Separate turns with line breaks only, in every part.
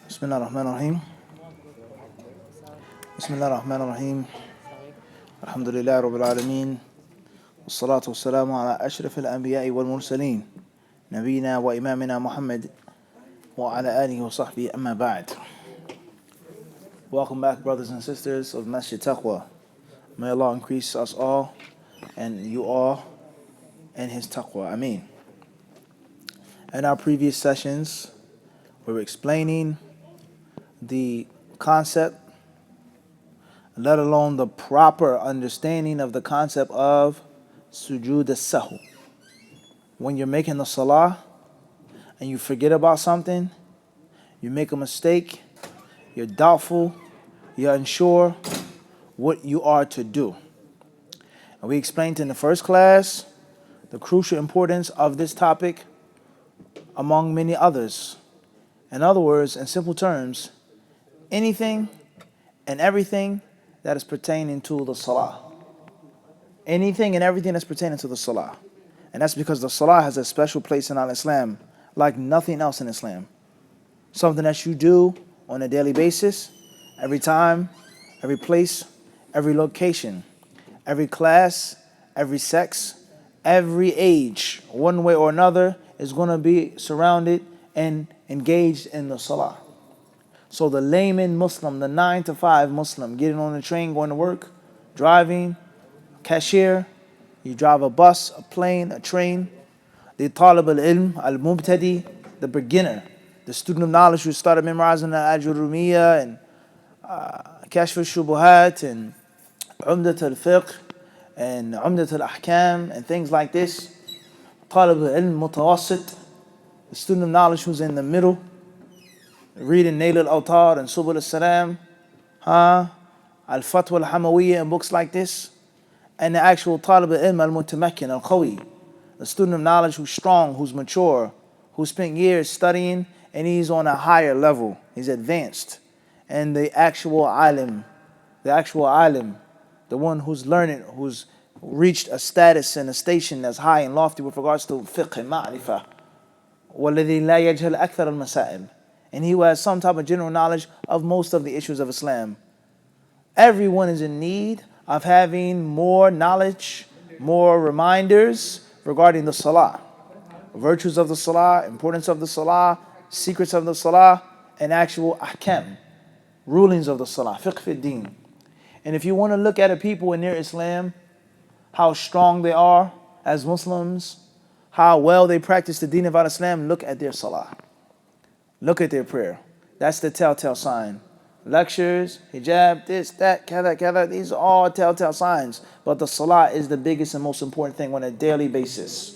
Bismillah ar-Rahman ar-Rahim. Bismillah ar-Rahman ar-Rahim. Alhamdulillah Rabbil Alameen. Wassalatu wassalamu ala ashraf al-anbiya'i wal mursaleen. Nabina wa imamina Muhammad wa ala alihi wa sahbihi amma ba'd. Welcome back, brothers and sisters of Masjid Taqwa. May Allah increase us all and you all in His Taqwa. Ameen. In our previous sessions, we were explaining the concept, let alone the proper understanding of the concept of Sujud as-Sahu. When you're making the Salah and you forget about something, you make a mistake, you're doubtful, you're unsure what you are to do. And we explained in the first class the crucial importance of this topic among many others. In other words, in simple terms, anything and everything that is pertaining to the Salah. Anything and everything that's pertaining to the Salah. And that's because the Salah has a special place in Islam like nothing else in Islam. Something that you do on a daily basis, every time, every place, every location, every class, every sex, every age, one way or another, is going to be surrounded and engaged in the Salah. So the layman Muslim, the 9 to 5 Muslim, getting on the train, going to work, driving, cashier, you drive a bus, a plane, a train, the talib al-ilm, al-mubtadi, the beginner, the student of knowledge who started memorizing the al-Jurumiyya and Kashf al-Shubuhat and Umdat al-Fiqh and Umdat al-Ahkam and things like this. Talib al-ilm mutawassit, the student of knowledge who's in the middle, reading Nail al-Awtar and Subul al-Salam, al-Fatwa al-Hamawiyya and books like this, and the actual Talib al-Ilm al-Mutamakkin al-Qawi, the student of knowledge who's strong, who's mature, who spent years studying, and he's on a higher level, he's advanced. And the actual alim, the one who's learning, who's reached a status and a station that's high and lofty with regards to fiqh and ma'rifah. وَالَّذِي لَا يَجْهَلْ أَكْثَرَ الْمَسَائِلِ, and he who has some type of general knowledge of most of the issues of Islam. Everyone is in need of having more knowledge, more reminders regarding the Salah, virtues of the Salah, importance of the Salah, secrets of the Salah, and actual ahkam, rulings of the Salah, fiqh fi din. And if you want to look at a people in their Islam, how strong they are as Muslims, how well they practice the deen of Islam, look at their Salah. Look at their prayer. That's the telltale sign. Lectures, hijab, this, that, kada, these are all telltale signs. But the Salah is the biggest and most important thing on a daily basis.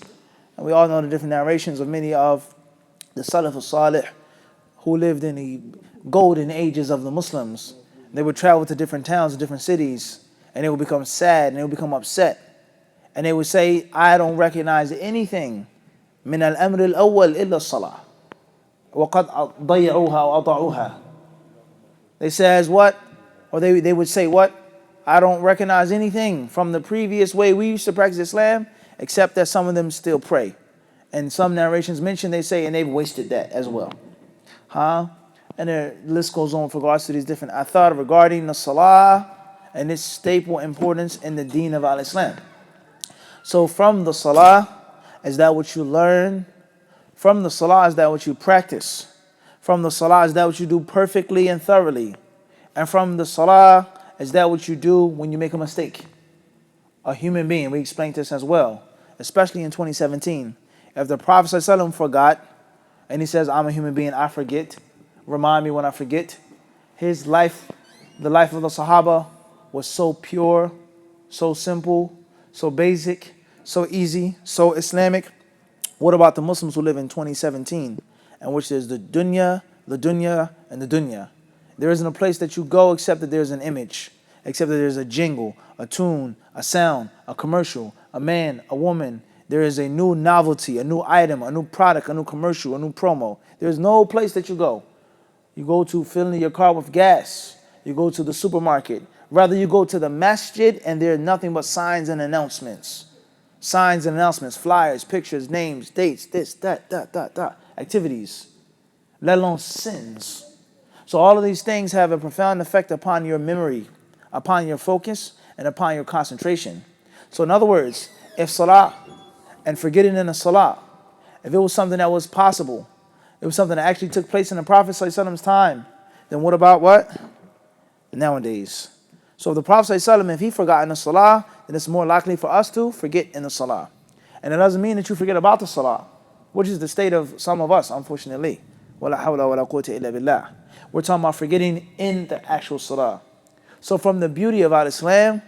And we all know the different narrations of many of the Salaf al-Salih who lived in the golden ages of the Muslims. They would travel to different towns and different cities, and they would become sad and they would become upset. And they would say, I don't recognize anything. من الأمر الأول إلا الصلاة. وَقَدْ ضَيَّعُوهَا وَأَضَعُوهَا. They says what? Or they would say what? I don't recognize anything from the previous way we used to practice Islam, except that some of them still pray. And some narrations mention, they say, and they've wasted that as well. And the list goes on with regards to these different athar regarding the Salah and its staple importance in the deen of al-Islam. So from the Salah, is that what you learn? From the Salah, is that what you practice? From the Salah, is that what you do perfectly and thoroughly? And from the Salah, is that what you do when you make a mistake? A human being, we explained this as well, especially in 2017. If the Prophet ﷺ forgot, and he says, I'm a human being, I forget, remind me when I forget. His life, the life of the Sahaba, was so pure, so simple, so basic, so easy, so Islamic. What about the Muslims who live in 2017, in which there's the dunya, and the dunya? There isn't a place that you go except that there's an image, except that there's a jingle, a tune, a sound, a commercial, a man, a woman. There is a new novelty, a new item, a new product, a new commercial, a new promo. There's no place that you go. You go to filling your car with gas. You go to the supermarket. Rather, you go to the masjid and there are nothing but signs and announcements. Signs and announcements, flyers, pictures, names, dates, this, that, activities, let alone sins. So all of these things have a profound effect upon your memory, upon your focus, and upon your concentration. So in other words, if salah and forgetting in a salah, if it was something that was possible, it was something that actually took place in the Prophet ﷺ's time, then what about what? Nowadays. So if the Prophet ﷺ, if he forgot in the salah, then it's more likely for us to forget in the salah. And it doesn't mean that you forget about the salah, which is the state of some of us, unfortunately. وَلَا حَوْلَ وَلَا قُوَّةَ إِلَّا بِاللَّهِ. We're talking about forgetting in the actual salah. So from the beauty of al-Islam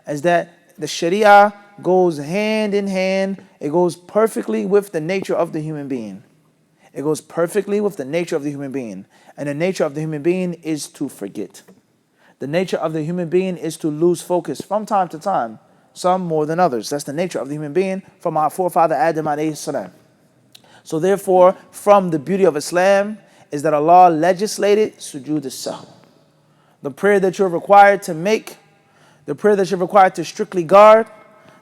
is that the Sharia goes hand in hand. It goes perfectly with the nature of the human being. It goes perfectly with the nature of the human being. And the nature of the human being is to forget. The nature of the human being is to lose focus from time to time, some more than others. That's the nature of the human being from our forefather Adam alayhi salam. So therefore, from the beauty of Islam is that Allah legislated Sujud as-Sahu. The prayer that you're required to make, the prayer that you're required to strictly guard,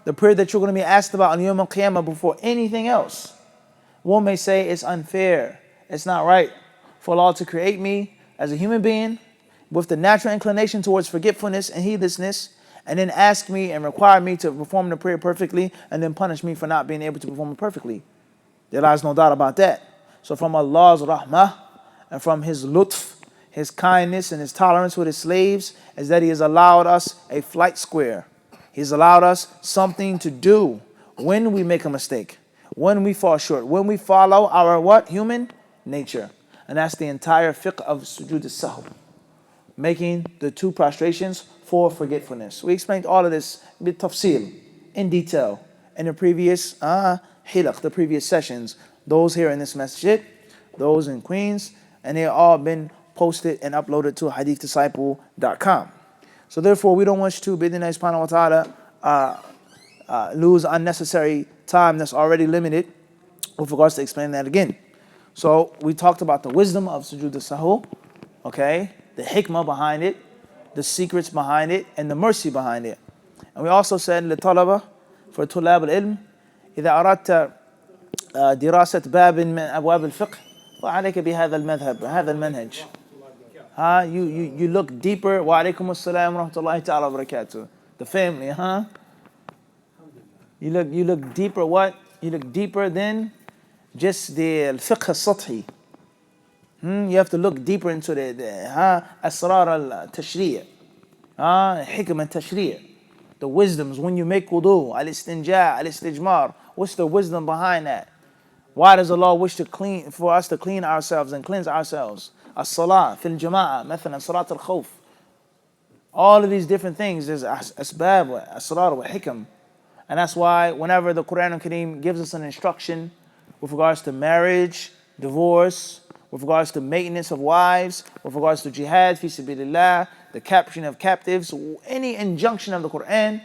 the prayer that you're going to be asked about on Yawm al-Qiyamah before anything else. One may say it's unfair, it's not right for Allah to create me as a human being with the natural inclination towards forgetfulness and heedlessness, and then ask me and require me to perform the prayer perfectly, and then punish me for not being able to perform it perfectly. There lies no doubt about that. So from Allah's rahmah and from His lutf, His kindness and His tolerance with His slaves, is that He has allowed us a flight square. He's allowed us something to do when we make a mistake, when we fall short, when we follow our what? Human nature. And that's the entire fiqh of Sujood as-Sahu, making the two prostrations for forgetfulness. We explained all of this bit tafsil, in detail, in the previous hilaq, the previous sessions. Those here in this masjid, those in Queens, and they all been posted and uploaded to hadithdisciple.com. So therefore, we don't want to, bidnillah subhanahu wa ta'ala, lose unnecessary time that's already limited with regards to explaining that again. So we talked about the wisdom of Sujood as-Sahu, okay, the hikmah behind it, the secrets behind it, and the mercy behind it. And we also said للطلبة for طلاب العلم إذا أردت دراسة باب من أبواب الفقه فعليك بهذا المذهب هذا المنهج. You look deeper. Wa alaikum assalam wa rahmatullahi ta'ala wa barakatuh. The family, You look deeper. What? You look deeper than just the al-fiqh as-sathi. You have to look deeper into the asrar al-tashri', hikam al-tashri', the wisdoms when you make wudu, al-istinja, al-istijmar. What's the wisdom behind that? Why does Allah wish for us to clean ourselves and cleanse ourselves? As-salah, fil jama'ah, mathalan, salat al-khawf. All of these different things, there's asbab, asrar, wa hikam. And that's why whenever the Quran al-Kareem gives us an instruction with regards to marriage, divorce, with regards to maintenance of wives, with regards to jihad, fi sabilillah, the capturing of captives, any injunction of the Quran,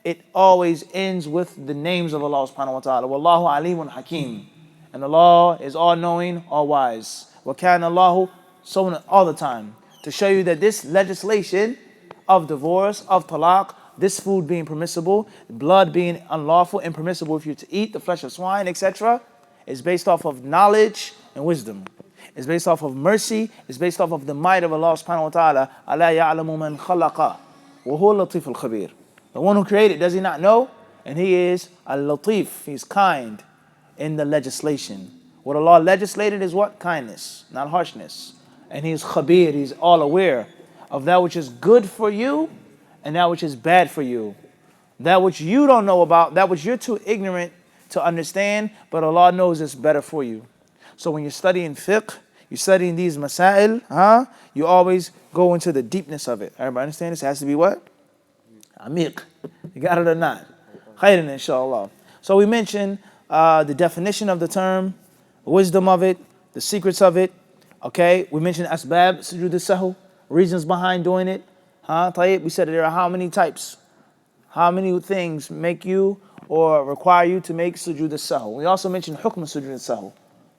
it always ends with the names of Allah subhanahu wa ta'ala. Wallahu alimun hakim. And Allah is all-knowing, all-wise. Wa kana Allahu, so all the time. To show you that this legislation of divorce, of talaq, this food being permissible, blood being unlawful, impermissible if you're to eat, the flesh of swine, etc., is based off of knowledge and wisdom. It's based off of mercy. It's based off of the might of Allah subhanahu wa ta'ala. أَلَا يَعْلَمُ مَنْ خَلَقَ وَهُوَ اللَّطِيفُ الْخَبِيرُ. The one who created, does He not know? And He is al-Latif. He's kind in the legislation. What Allah legislated is what? Kindness, not harshness. And He is khabir. He's all aware of that which is good for you and that which is bad for you. That which you don't know about, that which you're too ignorant to understand, but Allah knows it's better for you. So when you're studying fiqh, you're studying these masail, you always go into the deepness of it. Everybody understand this? It has to be what? Amiq. You got it or not? Khairan, inshallah. So we mentioned the definition of the term, wisdom of it, the secrets of it. Okay, we mentioned asbab, sujood as-sahu, reasons behind doing it. We said there are how many types? How many things make you or require you to make sujood as-sahu? We also mentioned hukm sujood as-sahu.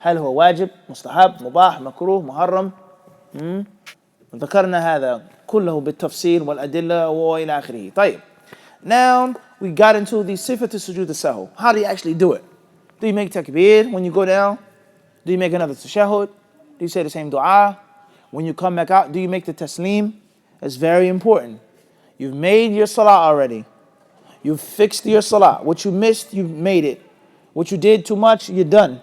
هل هو واجب مستحب مباح مكروه محرم ذكرنا هذا كله بالتفسير والأدلة وإلى آخره. طيب. Now we got into the sifat sujood as-sahu. How do you actually do it? Do you make takbir when you go down? Do you make another tashahhud? Do you say the same dua? When you come back out, do you make the taslim? It's very important. You've made your salah already. You've fixed your salah. What you missed, you made it. What you did too much, you're done.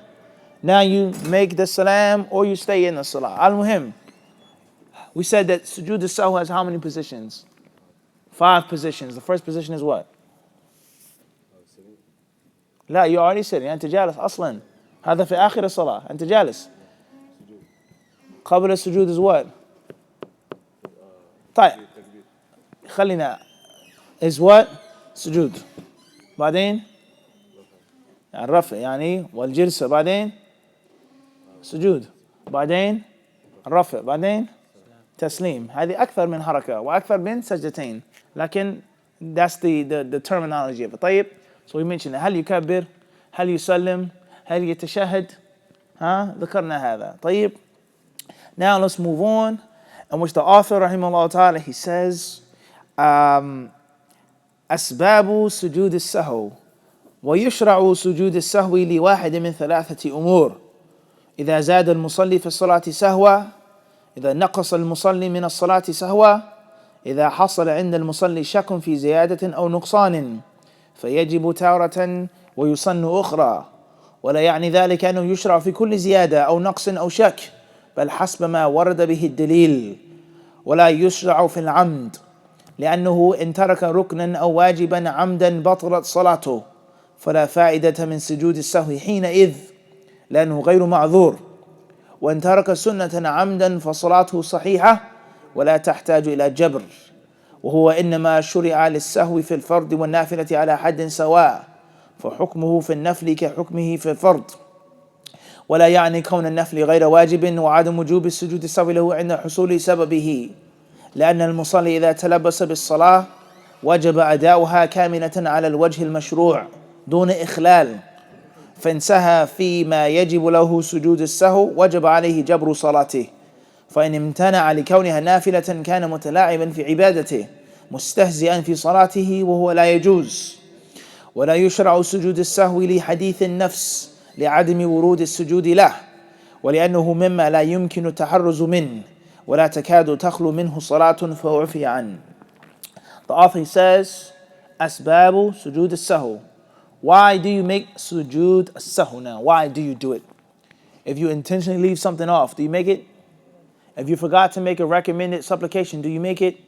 Now you make the salam or you stay in the salah. Al-Muhim. We said that Sujud as-Sahu has how many positions? 5 positions. The first position is what? لا, you already said it. أنت جالس أصلا. هذا في آخر الصلاة. أنت جالس. قبل السجود is what? طيب. خلينا. Is what? سجود. بعدين الرفع يعني والجلسة. بعدين سجود. بعدين الرفع. بعدين تسليم. هذه أكثر من حركة وأكثر من سجدتين. لكن that's the terminology of it. طيب. So we mentioned هل يكبر؟ هل يسلم؟ هل يتشهد؟ ذكرنا هذا. طيب. Now let's move on. In which the author rahimahullah ta'ala, he says أسباب سجود السهو ويشرع سجود السهو لواحد من 3 أمور. إذا زاد المصلي في الصلاة سهوا، إذا نقص المصلي من الصلاة سهوا، إذا حصل عند المصلي شك في زيادة أو نقصان فيجب تارة ويسن أخرى، ولا يعني ذلك أنه يشرع في كل زيادة أو نقص أو شك، بل حسب ما ورد به الدليل، ولا يشرع في العمد، لأنه إن ترك ركنا أو واجبا عمدا بطلت صلاته، فلا فائدة من سجود السهو حينئذ لأنه غير معذور، وإن ترك سنة عمدا فصلاته صحيحة ولا تحتاج إلى جبر، وهو إنما شرع للسهو في الفرض والنافلة على حد سواء، فحكمه في النفل كحكمه في الفرض، ولا يعني كون النفل غير واجب وعدم وجوب السجود السهو له عند حصول سببه، لأن المصلي إذا تلبس بالصلاة وجب أداؤها كاملة على الوجه المشروع دون إخلال، فإن سهى فيما يجب له سجود السهو وجب عليه جبر صلاته، فإن امتنع لكونها نافلة كان متلاعبا في عبادته مستهزئا في صلاته وهو لا يجوز. ولا يشرع سجود السهو لحديث النفس لعدم ورود السجود له، ولأنه مما لا يمكن التحرز منه ولا تكاد تخلو منه صلاة فعفي عنه. The author says أسباب سجود السهو. Why do you make sujud as-Sahu now? Why do you do it? If you intentionally leave something off, do you make it? If you forgot to make a recommended supplication, do you make it?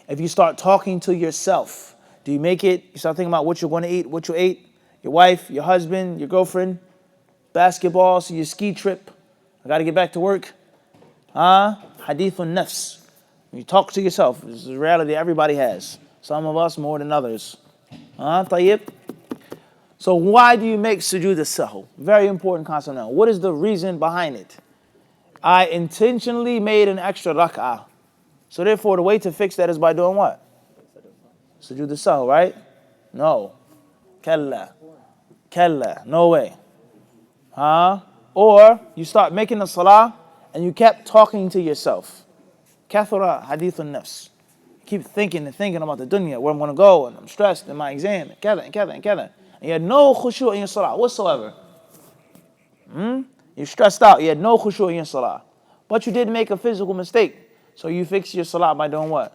If you start talking to yourself, do you make it? You start thinking about what you're going to eat, what you ate, your wife, your husband, your girlfriend, basketball, so your ski trip. I got to get back to work. Hadithun nafs. You talk to yourself. This is a reality everybody has. Some of us more than others. Tayyib. So why do you make sujood as-Sahu? Very important concept now. What is the reason behind it? I intentionally made an extra rak'ah. So therefore the way to fix that is by doing what? Sujood as-Sahu, right? No. Kalla. Kalla. No way. Or you start making a salah and you kept talking to yourself. Kathura hadithun nafs. Keep thinking and thinking about the dunya, where I'm going to go, and I'm stressed in my exam, and kada, and kada, and kada. And you had no khushu' in your salah whatsoever. You're stressed out. You had no khushu' in your salah. But you did make a physical mistake. So you fix your salah by doing what?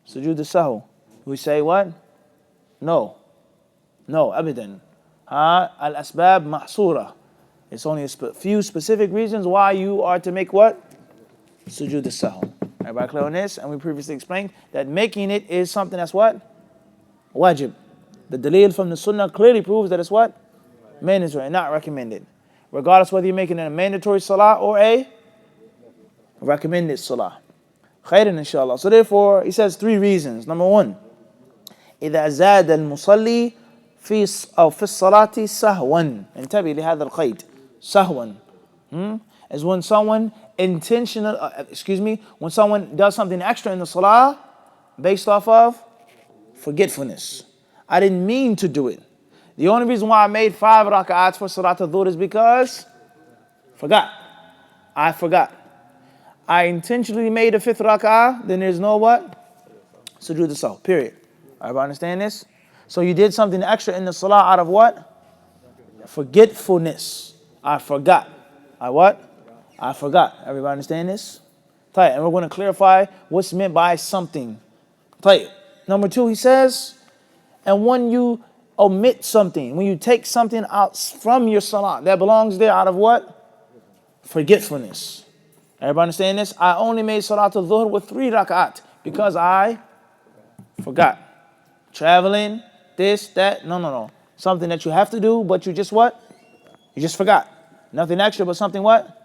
Sujood as-Sahu. We say what? No. No, abadan. Al-asbab mahsura. It's only a few specific reasons why you are to make what? Sujood as-Sahu. Everybody clear on this? And we previously explained that making it is something that's what? Wajib. The dalil from the sunnah clearly proves that it's what? Mandatory, not recommended. Regardless whether you're making it a mandatory salah or a recommended salah. Khairan inshallah. So therefore, he says 3 reasons. Number 1, إذا زاد المصلي في الصلاة سهوا. انتبه لهذا القيد. سهوا. Is when someone when someone does something extra in the salah based off of forgetfulness. I didn't mean to do it. The only reason why I made 5 rak'ats for Salat al-Dhuhr is because I forgot. I intentionally made a 5th rak'ah, then there's no what? Sujood as-Sahu, period. Everybody understand this? So you did something extra in the salah out of what? Forgetfulness. I forgot. I what? I forgot. Everybody understand this? Tight. And we're going to clarify what's meant by something. Tight. Number 2, he says, and when you omit something, when you take something out from your salah, that belongs there out of what? Forgetfulness. Everybody understand this? I only made Salatul Dhuhr with 3 rak'at because I forgot. Traveling, this, that, no. Something that you have to do, but you just what? You just forgot. Nothing extra, but something what?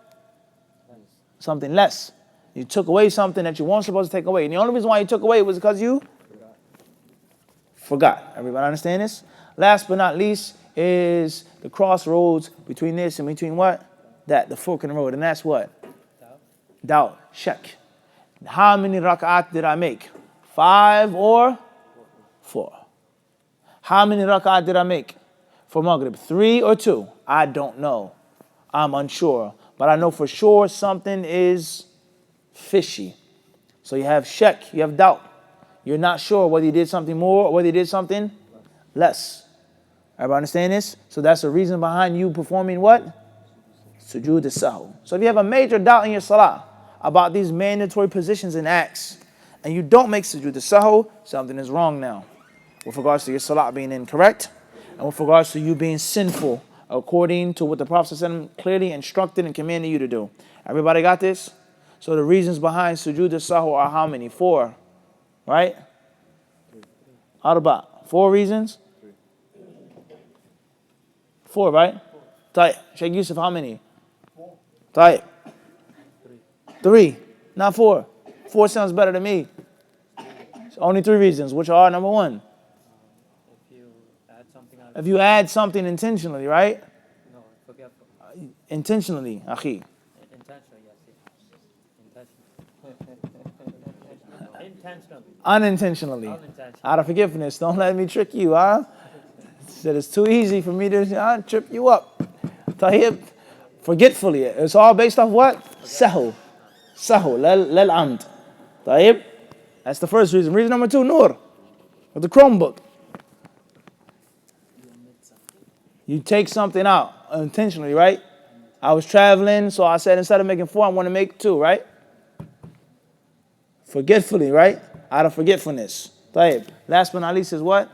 Something less. You took away something that you weren't supposed to take away. And the only reason why you took away was because you forgot. Everybody understand this? Last but not least is the crossroads between this and between what? That, the fork in the road. And that's what? Doubt. Shak. How many rak'at did I make? 5 or 4? How many rak'at did I make for Maghrib? 3 or 2? I don't know. I'm unsure. But I know for sure something is fishy. So you have shak, you have doubt. You're not sure whether you did something more or whether you did something less. Everybody understand this? So that's the reason behind you performing what? Sujud as-Sahu. So if you have a major doubt in your salah about these mandatory positions and acts, and you don't make Sujud as-Sahu, something is wrong now. With regards to your salah being incorrect, and with regards to you being sinful, according to what the Prophet ﷺ clearly instructed and commanded you to do. Everybody got this? So the reasons behind Sujud as-Sahu are how many? 4, right? Arba. 4 reasons? 4, right? Tayyip. Sheikh Yusuf, how many? Tayyip. 3, not 4. 4 sounds better to me. It's only 3 reasons, which are number 1. If you add something intentionally, right?
No, forgetful.
Intentionally, akhi.
Intentionally, yes. Intentionally.
Unintentionally. Out of forgiveness. Don't let me trick you, huh? Said it's too easy for me to trip you up. Tayyib. Forgetfully. It's all based off what? Sahu. Sahu. Lel amd. Tayyib. That's the first reason. Reason number 2, Nur. With the Chromebook. You take something out intentionally, right? I was traveling, so I said instead of making 4, I want to make 2, right? Forgetfully, right? Out of forgetfulness. Tayyib. Last but not least is what?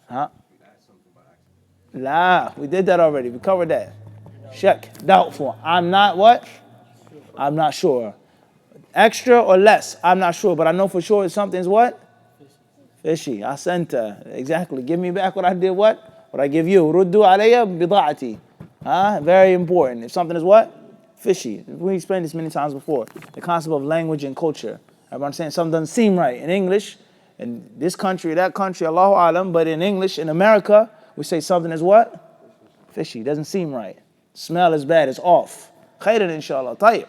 Huh? La, we did that already. We covered that. Shak, doubtful. I'm not what? I'm not sure. Extra or less? I'm not sure, but I know for sure something's what? Fishy. Asanta. Exactly. Give me back what I did what? What I give you. Ruddu alayya bida'ati. Very important. If something is what? Fishy. We explained this many times before. The concept of language and culture. Everyone saying something doesn't seem right. In English, in this country, that country, Allahu Alam, but in English, in America, we say something is what? Fishy. Doesn't seem right. Smell is bad. It's off. Khairan inshallah. Tayyib.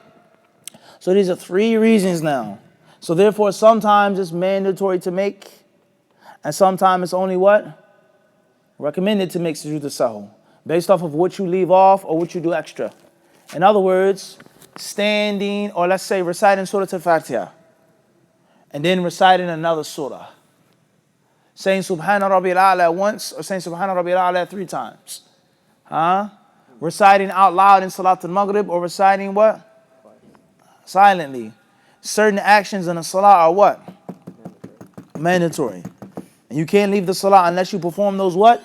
So these are 3 reasons now. So therefore, sometimes it's mandatory to make, and sometimes it's only what? Recommended to make Sujud as-Sahu, based off of what you leave off or what you do extra. In other words, standing, or let's say reciting Surah Al-Fatiha, and then reciting another surah. Saying Subhana Rabbil A'la once, or saying Subhana Rabbil A'la 3 times. Reciting out loud in Salatul Maghrib, or reciting what? Silently. Certain actions in the Salah are what? Mandatory. And you can't leave the Salah unless you perform those what?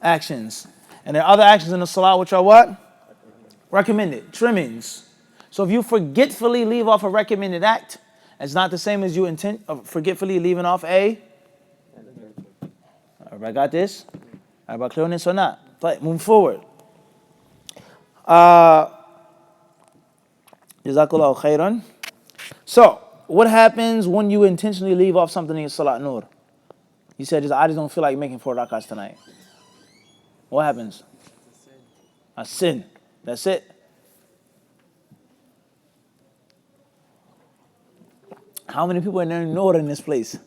Actions. And there are other actions in the Salah which are what? Recommended. Trimmings. So if you forgetfully leave off a recommended act, it's not the same as you forgetfully leaving off a. Everybody got this? Everybody clear on this or not? But move forward. Jazakallahu khairan. So, what happens when you intentionally leave off something in your Salat Nur? You said, I just don't feel like making 4 rakats tonight. What happens? A sin. That's it. How many people are there Nur in this place?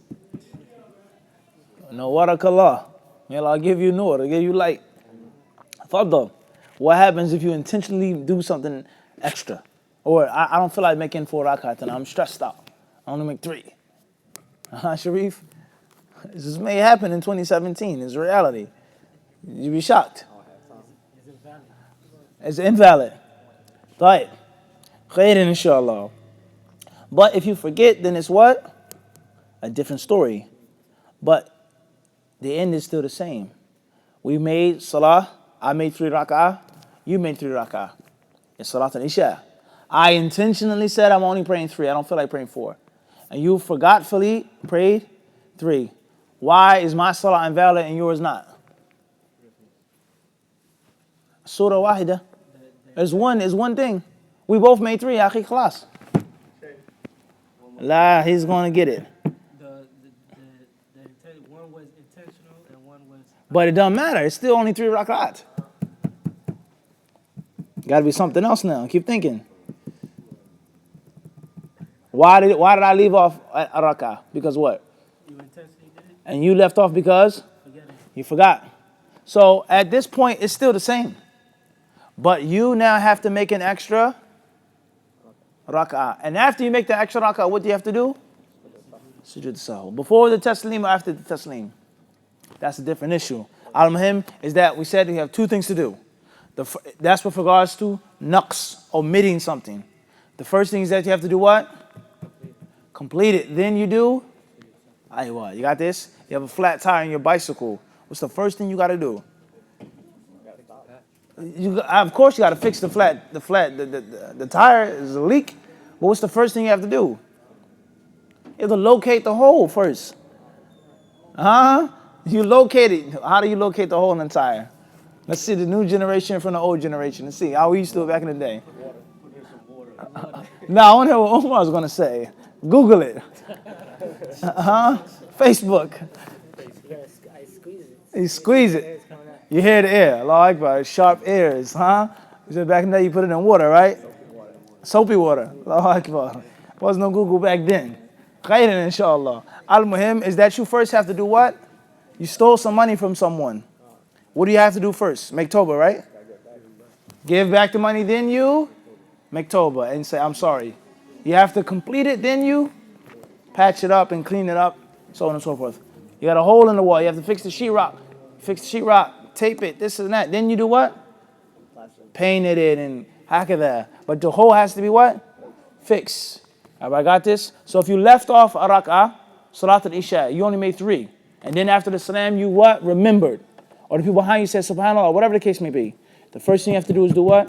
No, barakallah. May Allah give you Nur, I'll give you light. Fadl. What happens if you intentionally do something extra? Or I don't feel like making 4 rakats and I'm stressed out. I only make 3. Sharif? This may happen in 2017. It's reality. You'd be shocked. It's invalid. Right. Khairan, inshallah. But if you forget, then it's what? A different story. But the end is still the same. We made salah. I made 3 rak'ah. You made 3 rak'ah. It's salat al-isha. I intentionally said I'm only praying 3. I don't feel like praying 4. And you forgetfully prayed 3. Why is my salah invalid and yours not? Surah wahida. It's one thing. We both made 3, akhi khalas. La, he's going to get it.
One was intentional and one was.
But it doesn't matter. It's still only 3 rak'at. Got to be something else now. Keep thinking. Why did I leave off a rak'ah? Because what?
You intentionally did it?
And you left off because you forgot. So at this point, it's still the same. But you now have to make an extra rak'ah. And after you make the extra rak'ah, what do you have to do? Sujud as-Sahu. Before the taslim or after the taslim? That's a different issue. Al-Muhim is that we said you have 2 things to do. That's with regards to naqs, omitting something. The first thing is that you have to do what? Complete it. Then you do? Aywa. You got this? You have a flat tire on your bicycle. What's the first thing you got to do? Of course you got to fix the tire is a leak. But what's the first thing you have to do? You have to locate the hole first. You locate it. How do you locate the hole in the tire? Let's see the new generation from the old generation. Let's see how we used to do it back in the day. No, I want to hear what Omar was going to say. Google it. Facebook.
I squeeze it.
You squeeze it. You hear the air. Allahu Akbar. Sharp ears, huh? You said back in the day you put it in water, right? Soapy water. Allahu Akbar. Wasn't no Google back then. Khairan, inshallah. Al-Muhim is that you first have to do what? You stole some money from someone. What do you have to do first? Make tawbah, right? Give back the money, then you make tawbah and say, I'm sorry. You have to complete it, then you patch it up and clean it up, so on and so forth. You got a hole in the wall. You have to fix the sheetrock. Fix the sheetrock, tape it, this and that. Then you do what? Painted it and hakadha. But the hole has to be what? Fixed. Everybody got this? So if you left off a rak'ah, salat al-isha, you only made 3. And then after the salam, you what? Remembered. Or the people behind you said subhanallah, or whatever the case may be. The first thing you have to do is do what?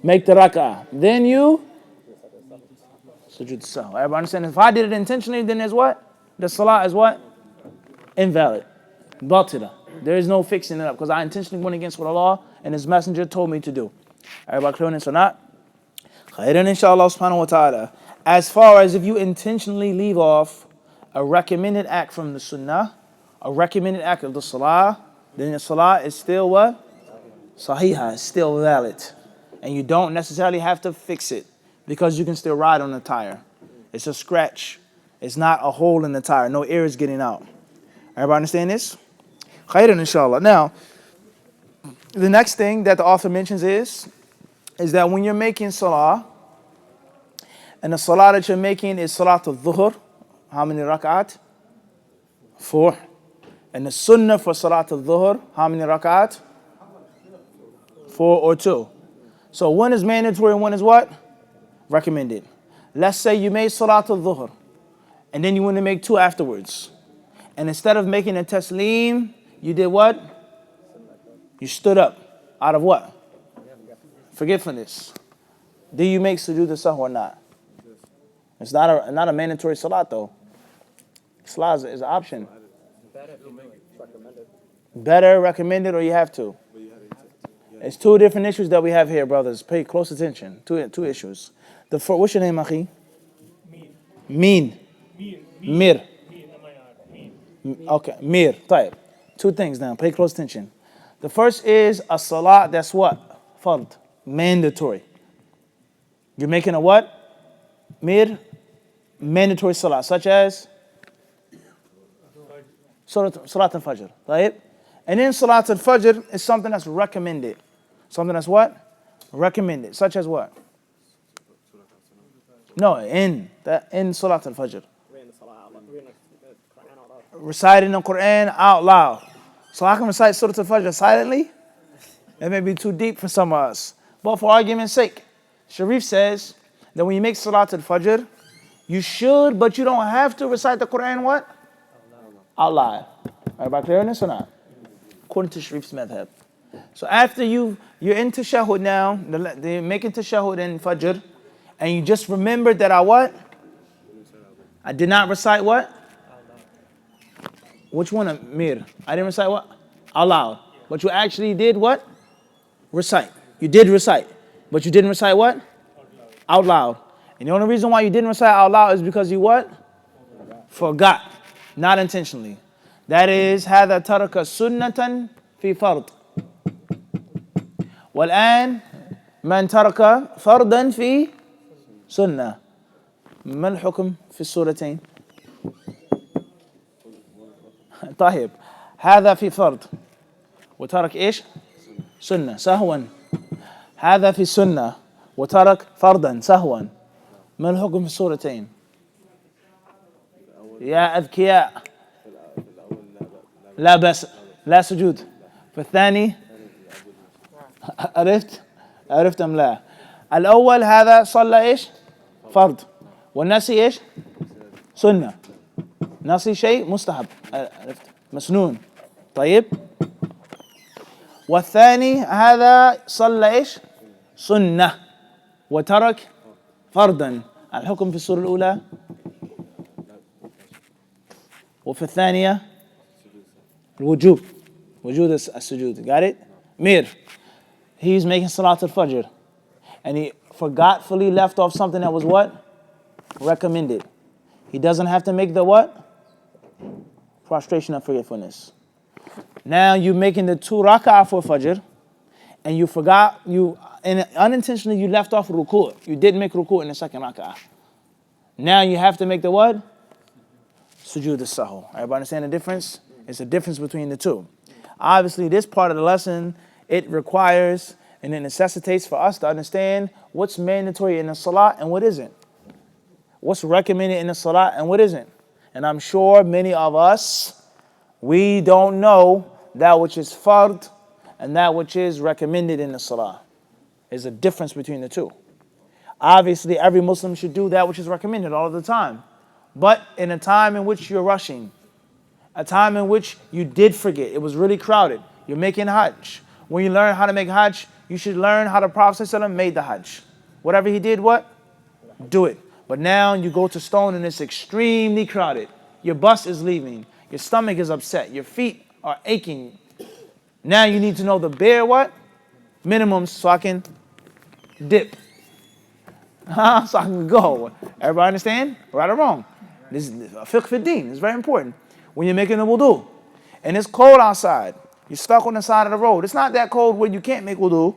Make the rak'ah. Then you Sujud as-Sahu. Everybody understand? If I did it intentionally, then there's what? The salah is what? Invalid. Batila. There is no fixing it up because I intentionally went against what Allah and His Messenger told me to do. Everybody clear on this or not? Khairan, inshallah subhanahu wa ta'ala. As far as if you intentionally leave off a recommended act from the sunnah, a recommended act of the salah, then the salah is still what? Sahihah, is still valid. And you don't necessarily have to fix it because you can still ride on the tire. It's a scratch. It's not a hole in the tire. No air is getting out. Everybody understand this? Khairan, inshallah. Now, the next thing that the author mentions is that when you're making salah, and the salah that you're making is salat al-dhuhr, how many rak'at? 4. And the sunnah for salat al-dhuhr, how many rak'at? 4 or 2. So one is mandatory and one is what? Recommended. Let's say you made salat al-dhuhr, and then you want to make 2 afterwards. And instead of making a taslim, you did what? You stood up. Out of what? Forgetfulness. Do you make sujood as-Sahu or not? It's not a mandatory salat though. Salah is an option. Better recommended or you have to? It's 2 different issues that we have here, brothers. Pay close attention. Two issues. What's your name, Akhi? Mean. Mir. Okay, Mir. Type. 2 things now. Pay close attention. The first is a salat that's what? Fard. Mandatory. You're making a what? Mir. Mandatory salat, such as Salat al-Fajr. Right? And then Salat al-Fajr is something that's recommended. Something that's what? Recommended. Such as what? No, in Salat al-Fajr. Reciting the Quran out loud. So I can recite Surah al-Fajr silently? That may be too deep for some of us. But for argument's sake, Sharif says that when you make Salat al-Fajr, you should, but you don't have to recite the Quran what? Out loud. Everybody clear on this or not? According to Sharif's madhab. So after you're in tashahhud now, they're making tashahhud in Fajr, and you just remembered that I what? I did not recite what? Which one, Amir? I didn't recite what? Out loud. But you actually did what? Recite. You did recite. But you didn't recite what? Out loud. And the only reason why you didn't recite out loud is because you what? Forgot. Not intentionally. That is, هذا ترك سنة في فرض. والآن من ترك فرضا في سنة. ما الحكم في السورتين؟ طيب هذا في فرض وترك ايش؟ سنة سهوا. هذا في السنة وترك فرضا سهوا. ما الحكم في السورتين؟ يا أذكياء. لا بس لا سجود. في الثاني عرفت أم لا؟ الأول هذا صلى ايش؟ فرض. والنسي ايش؟ سنة. نسي شيء مستحب. عرفت؟ مسنون. طيب. والثاني هذا صلى ايش؟ سنة وترك فرضا. الحكم في السورة الأولى وفي الثانية الوجوب. وجود السجود. Got it? Mir. He's making Salat al-Fajr and he forgetfully left off something that was what? Recommended. He doesn't have to make the what? Prostration of forgetfulness. Now you're making the 2 rak'ah for Fajr and you forgot, and unintentionally you left off ruku'. You didn't make ruku' in the second rak'ah. Now you have to make the what? Sujud as-Sahu. Everybody understand the difference? It's a difference between the two. Obviously, this part of the lesson, it requires and it necessitates for us to understand what's mandatory in the Salah and what isn't. What's recommended in the Salah and what isn't. And I'm sure many of us, we don't know that which is fard and that which is recommended in the Salah. There's a difference between the two. Obviously, every Muslim should do that which is recommended all of the time. But in a time in which you're rushing, a time in which you did forget, it was really crowded, you're making Hajj. When you learn how to make Hajj, you should learn how the Prophet ﷺ made the Hajj. Whatever he did, what? Do it. But now you go to Stone and it's extremely crowded. Your bus is leaving. Your stomach is upset. Your feet are aching. Now you need to know the bare what? Minimums so I can dip. So I can go. Everybody understand? Right or wrong? This is fiqh fi din. It's very important. When you're making the wudu and it's cold outside, you're stuck on the side of the road. It's not that cold where you can't make wudu.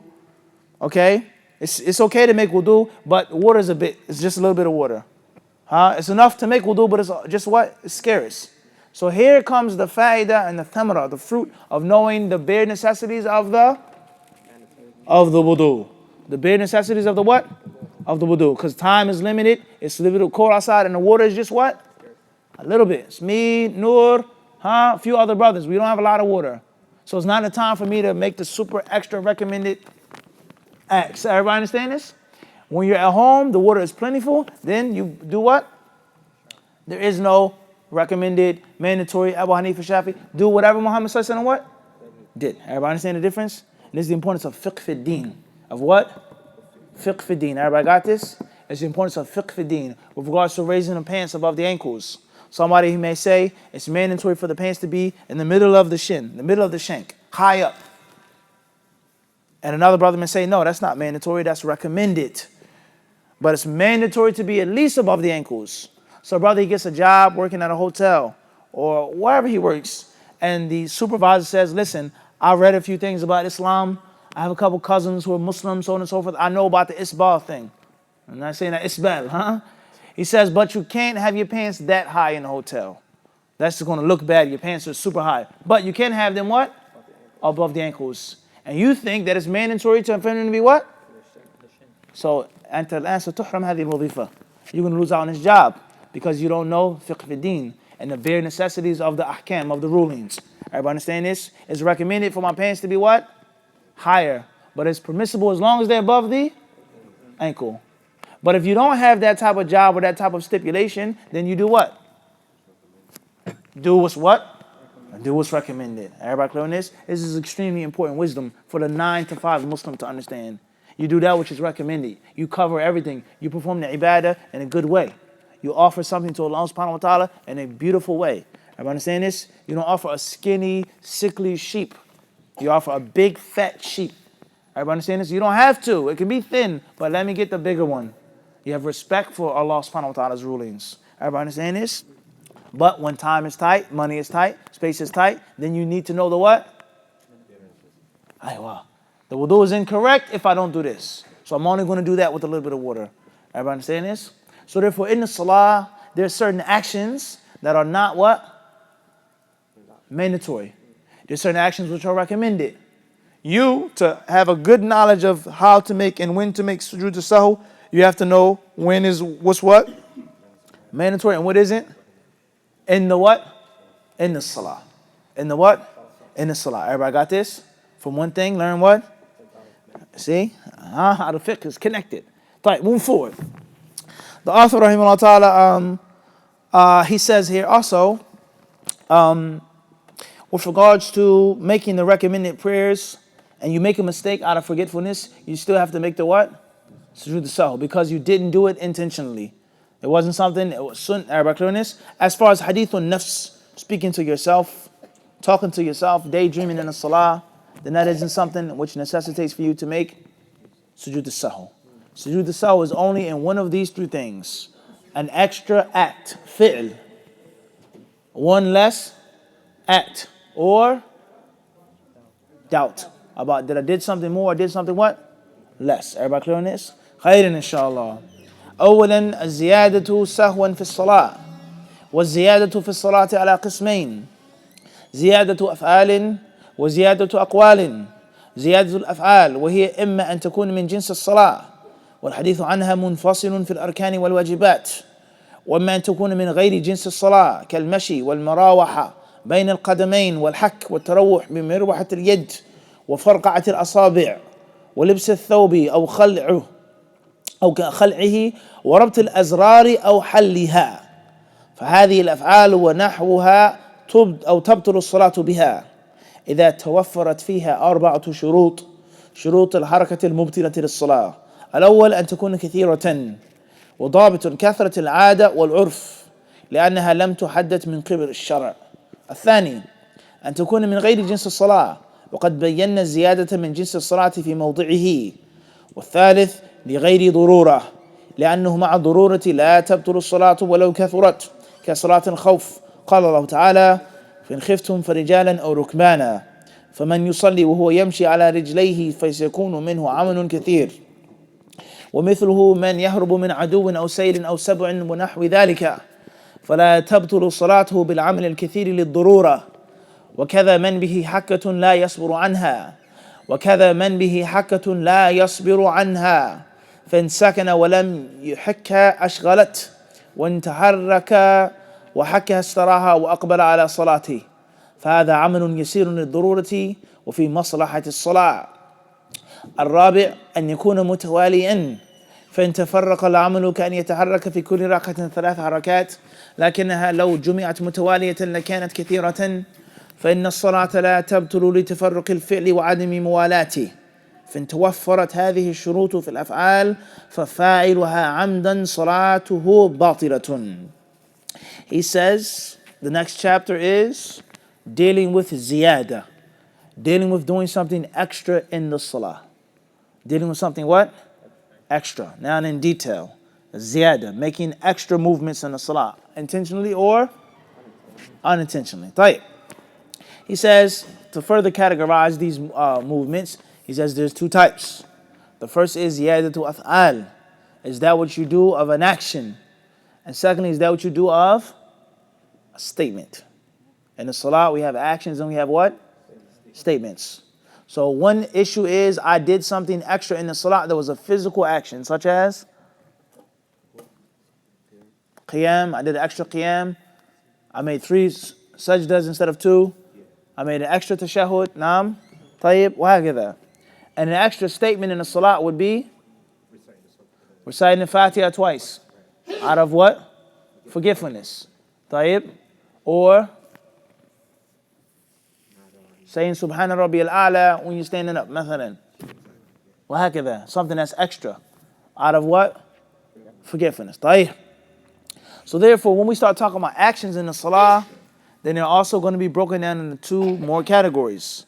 Okay? It's okay to make wudu, but water is it's just a little bit of water. It's enough to make wudu, but it's just what? It's scarce. So here comes the fa'idah and the thamara, the fruit of knowing the bare necessities of the wudu. The bare necessities of the what? Of the wudu. Because time is limited. It's a little cold outside and the water is just what? A little bit. It's me, Noor, a few other brothers. We don't have a lot of water. So it's not the time for me to make the super extra recommended acts. Everybody understand this? When you're at home, the water is plentiful, then you do what? There is no recommended, mandatory, Abu Hanifa Shafi. Do whatever Muhammad sallallahu alaihi wasallam what? Did. Everybody understand the difference? And this is the importance of fiqh fi din. Of what? Fiqh fi din. Everybody got this? It's the importance of fiqh fi din with regards to raising the pants above the ankles. Somebody he may say it's mandatory for the pants to be in the middle of the shin, the middle of the shank, high up. And another brother may say, no, that's not mandatory, that's recommended. But it's mandatory to be at least above the ankles. So brother, he gets a job working at a hotel or wherever he works, and the supervisor says, listen, I read a few things about Islam. I have a couple cousins who are Muslims, so on and so forth. I know about the isbal thing. I'm not saying that isbal, He says, but you can't have your pants that high in the hotel. That's just going to look bad. Your pants are super high. But you can have them what? Above the ankles. And you think that it's mandatory for him to be what? So, you're going to lose out on his job because you don't know fiqh fi din and the bare necessities of the ahkam, of the rulings. Everybody understand this? It's recommended for my pants to be what? Higher. But it's permissible as long as they're above the ankle. But if you don't have that type of job or that type of stipulation, then you do what? Do what's what? Do what's recommended. Everybody clear on this? This is extremely important wisdom for the 9 to 5 Muslim to understand. You do that which is recommended. You cover everything. You perform the ibadah in a good way. You offer something to Allah subhanahu wa ta'ala in a beautiful way. Everybody understand this? You don't offer a skinny, sickly sheep. You offer a big, fat sheep. Everybody understand this? You don't have to. It can be thin, but let me get the bigger one. You have respect for Allah subhanahu wa ta'ala's rulings. Everybody understand this? But when time is tight, money is tight, space is tight, then you need to know the what? Aywa. The wudu is incorrect if I don't do this. So I'm only going to do that with a little bit of water. Everybody understand this? So therefore in the salah, there are certain actions that are not what? Mandatory. There's certain actions which are recommended. You, to have a good knowledge of how to make and when to make sujood as-Sahu, you have to know when is what's what? Mandatory and what isn't? In the what? In the salah. In the what? In the salah. Everybody got this? From one thing, learn what? See? How the fiqh is connected. Right, move forward. The author, rahimahullah ta'ala, he says here also, with regards to making the recommended prayers, and you make a mistake out of forgetfulness, you still have to make the what? Sujud as-Sahu, because you didn't do it intentionally. It wasn't something, it was sunnah, everybody clear on this? As far as hadithun nafs, speaking to yourself, talking to yourself, daydreaming in the salah, then that isn't something which necessitates for you to make Sujud as-Sahu. Sujud as-Sahu is only in one of these 3 things. An extra act, fi'l. One less act, or doubt about that I did something more, I did something what? Less. Everybody clear on this? Khairan inshallah. أولا الزيادة سهوا في الصلاة والزيادة في الصلاة على قسمين زيادة أفعال وزيادة أقوال زيادة الأفعال وهي إما أن تكون من جنس الصلاة والحديث عنها منفصل في الأركان والواجبات وإما أن تكون من غير جنس الصلاة كالمشي والمراوحة بين القدمين والحك والتروح بمروحة اليد وفرقعة الأصابع ولبس الثوب أو خلعه أو خلعه وربط الأزرار أو حلها فهذه الأفعال ونحوها تبطل الصلاة بها إذا توفرت فيها 4 شروط شروط الحركة المبطلة للصلاة. الأول أن تكون كثيرة وضابط كثرة العادة والعرف لأنها لم تحدد من قبل الشرع. الثاني أن تكون من غير جنس الصلاة وقد بينا الزيادة من جنس الصلاة في موضعه. والثالث لغير ضرورة لأنه مع الضرورة لا تبطل الصلاة ولو كثرت كصلاة الخوف. قال الله تعالى فإن خفتم فرجالا أو ركبانا فمن يصلي وهو يمشي على رجليه فسيكون منه عمل كثير ومثله من يهرب من عدو أو سيل أو سبع ونحو ذلك فلا تبطل صلاته بالعمل الكثير للضرورة. وكذا من به حكة لا يصبر عنها وكذا من به حكة لا يصبر عنها فإن سكن ولم يحك أشغلت وإن تحرك وحكها استراها وأقبل على صلاته فهذا عمل يسير للضرورة وفي مصلحة الصلاة. الرابع أن يكون متواليا فإن تفرق العمل كأن يتحرك في كل ركعة 3 حركات لكنها لو جمعت متوالية لكانت كثيرة فإن الصلاة لا تبطل لتفرق الفعل وعدم موالاته. فإن توفرت هذه الشروط في الأفعال ففاعلها عمدا صلاته باطلة. He says the next chapter is dealing with ziyada, dealing with doing something extra in the salah. Dealing with something what? Extra. Now in detail. Ziyada, making extra movements in the salah, intentionally or unintentionally. طيب. He says, to further categorize these movements, he says there's 2 types. The first is ziyadatu af'al. Is that what you do of an action? And secondly, is that what you do of a statement? In the salah, we have actions and we have what? Statements. So one issue is I did something extra in the salah that was a physical action, such as qiyam. I did an extra qiyam. I made 3 sajdas instead of 2. I made an extra tashahhud. Naam. Tayyib. Wahakadha. And an extra statement in the salah would be Reciting the Fatiha twice. Out of what? Forgetfulness. طيب. Or saying Subhana Rabbi al-A'la when you're standing up. مثلا. وهكذا. Something that's extra. Out of what? Forgetfulness. طيب. So therefore, when we start talking about actions in the Salah, then they're also going to be broken down into two more categories.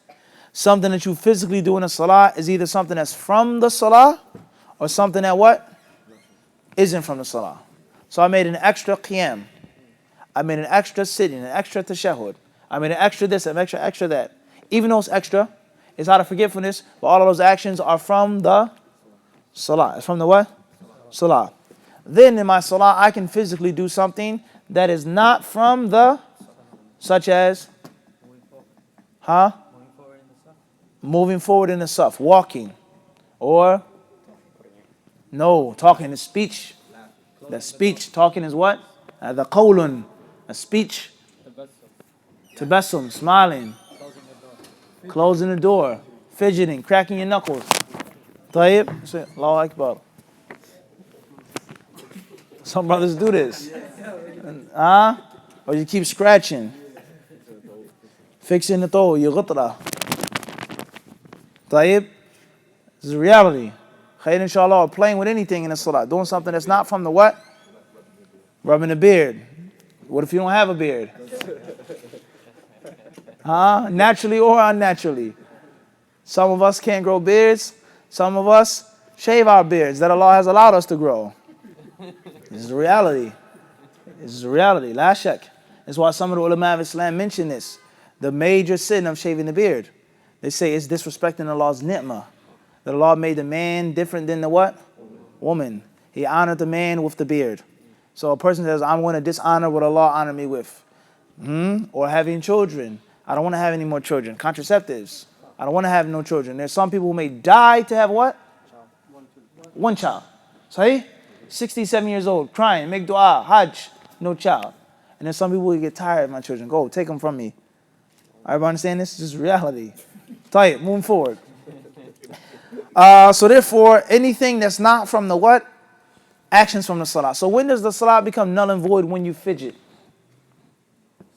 Something that you physically do in the Salah is either something that's from the Salah or something that what? Isn't from the Salah. So I made an extra qiyam. I made an extra sitting, an extra tashahhud. I made an extra this, an extra that. Even though it's extra, it's out of forgetfulness, but all of those actions are from the Salah. It's from the what? Salah. Then in my Salah, I can physically do something that is not from the, such as, moving forward in the Saf, walking, or, no, talking is speech. The speech, talking is what? The qawlun, a speech. Tabassum, smiling. Closing the door. Fidgeting, cracking your knuckles. Tayyib, say, Allahu Akbar. Some brothers do this. Or you keep scratching. Fixing the toe, your ghatra. Tayyib, this is reality. Khair inshallah, or playing with anything in the salah. Doing something that's not from the what? Rubbing a beard. What if you don't have a beard? Naturally or unnaturally. Some of us can't grow beards. Some of us shave our beards that Allah has allowed us to grow. This is the reality. This is the reality. La shak. That's why some of the ulama of Islam mention this. The major sin of shaving the beard. They say it's disrespecting Allah's ni'mah. That Allah made the man different than the what? Woman. He honored the man with the beard. So a person says, I'm going to dishonor what Allah honored me with. Or having children. I don't want to have any more children. Contraceptives. I don't want to have no children. There's some people who may die to have what? One child. Sahih? 67 years old, crying, make dua, hajj, no child. And there's some people who get tired of my children. Go, take them from me. Everybody understand this? This is reality. Tayyib, moving forward. So therefore, anything that's not from the what? Actions from the salah. So when does the salah become null and void? When you fidget.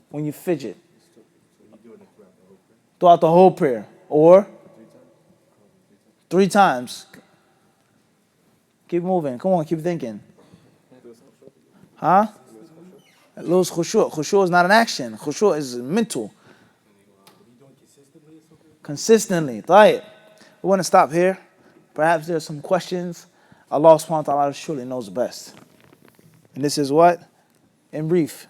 When you fidget. Throughout the whole prayer. Or 3 times. Keep moving. Come on, keep thinking. Lose khushu'. Khushu' is not an action. Khushu' is mental. Consistently. Tayyib. We want to stop here. Perhaps there's some questions. Allah subhanahu wa ta'ala surely knows best. And this is what? In brief.